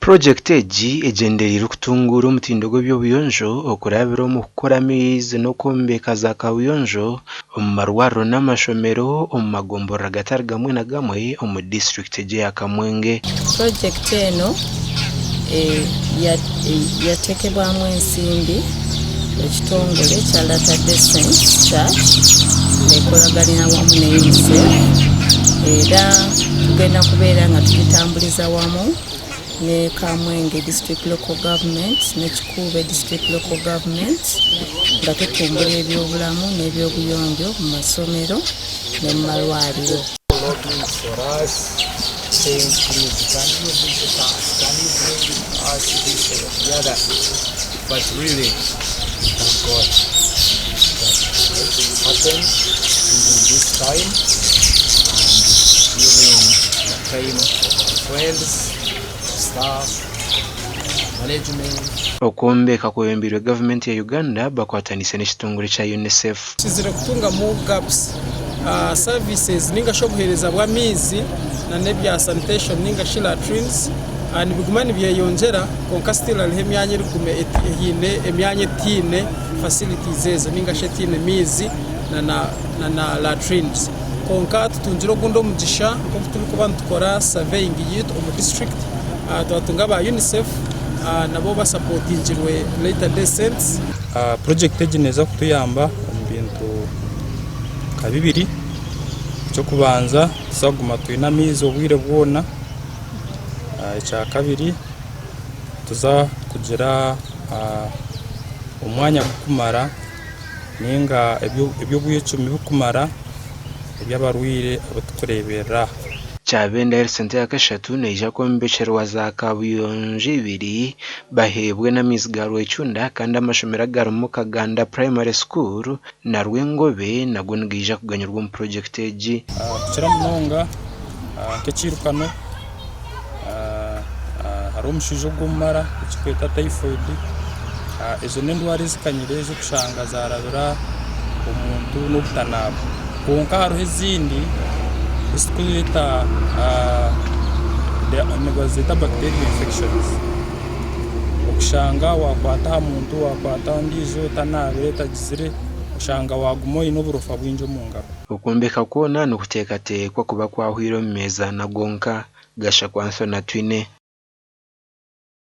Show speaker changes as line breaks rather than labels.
Project egi egendereire okutungura omutindo gw'ebyobuyonjo okurabira omu kukora amaizi n'okwombeka za kabuyonjo omu marwariro n'amashomero omu magomborora gatari gamwe na gamwe omu district egi ya Kamwenge.
Project eno yateekebwamu ensimbi ekitongole kya Latter Day Saints Church nekolaganira wamu ne UNICEF era tugenda kubeera nga tugitambuliza wamu ne Kamwenge District Local Government ne Kikuube District Local Government nga tutumbula ebyobulamu n'ebyobuyonjo mu masomero ne mu malwaliro.
But really, thank God that it happened during this time and during the time of our friends, staff, management.
Okwombeka kweyambirwe gavumenti ya Uganda bakwatanise n'ekitongole kya UNICEF.
Kizire kutunga mu gaps services ninga shobuhereza bw'amizi na nebya sanitation ninga latrines and bigumani byeyonjera konka still aliho emyanya irigume emyanya etine facilities ezo ninga shetine mizi na latrines konka tutunjira ogundi omugisha ko turi kuba tukora surveying yitu omu district twatunga ba UNICEF nabo basupportingirwe Latter Day Saints.
Project egi neza kutuyamba omu bintu kabibiri cyo kubanza tusaguma twina mizo obwire bwona icya kabiri tuza kugira umwanya gukumara ninga ebyo bwicumi bukumara ebyabarwire abatukurebera.
Kyabenda Health Center ya Kashatu neija kwombekyerwa za kabuyonjo ibiri bahebwe n'amizi ga Rwechunda kandi amashomero agarimu Kaganda Primary School na Rwengobe nago nigija kuganyurwa mu project egi.
Kira munonga kekirukano hari omushijo gw'omumara ekikweta typhoid ezo n'endwara ezikanyire zo kushanga zarabira omuntu n'obutanaba konka hariho ezindi esikweta negozita bacterial infections okushanga wakwata ha muntu wakwata ondijo tanabire tagizire kushanga waguma oyine oburofa bwingi omu ngaro.
Okwombeka kwona n'okuteekateekwa kuba kwahwire omu meeza na gonka gasha kwanso na twine